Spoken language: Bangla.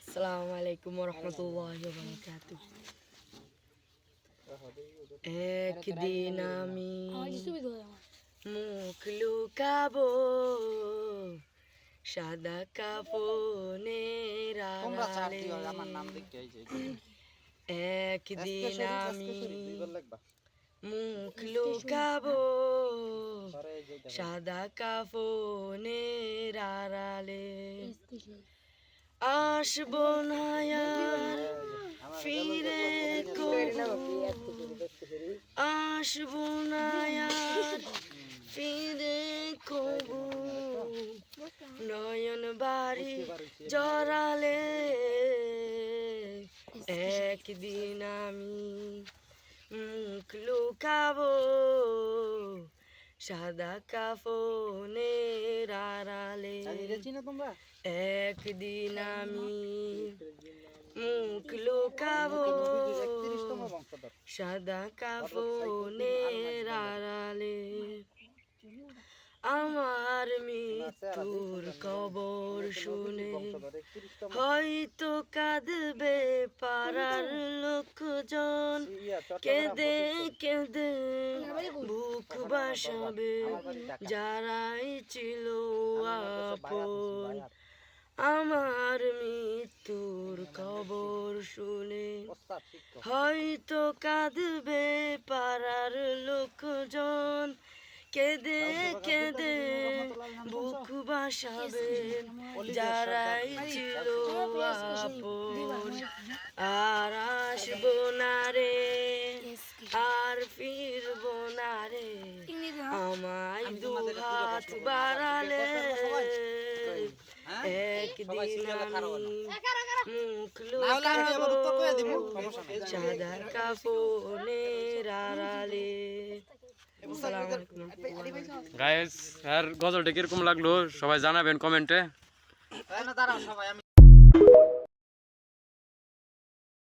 আসসালামু আলাইকুম ওয়া রাহমাতুল্লাহি ওয়া বারাকাতুহু। একদিন আমি মুখ লুকাবো সাদা কাফনের আড়ালে। একদিন আমি মুখ লুকাবো সাদা কাফনের আড়ালে। আসবো না আর ফিরে কবু, আসবো না আর ফিরে কবু, নয়ন বাড়ি জড়ালে। একদিন আমি মুখ লুকাবো সাদা কাফনের আড়ালে। একদিন আমি মুখ লুকাবো সাদা কাফনের আড়ালে। আমার মৃত্যুর খবর শুনে হয়তো কাঁদবে পাড়ার লোকজন, কেঁদে কেঁদে বুক বাসাবে যারাই ছিল আপন। আমার মৃত্যুর খবর শুনে হয়তো কাঁদবে পাড়ার লোকজন, কেঁদে কেঁদে বুক বাসাবে যারাই ছিল আপন। আর আসবো না রে আর ফিরবো না রে, আমায় দু হাত বাড়ালে। একদিন আমি মুখ লুকাবো সাদা কাফনের আড়ালে। গাইস আর গজলটা কিরকম লাগলো সবাই জানাবেন কমেন্টে।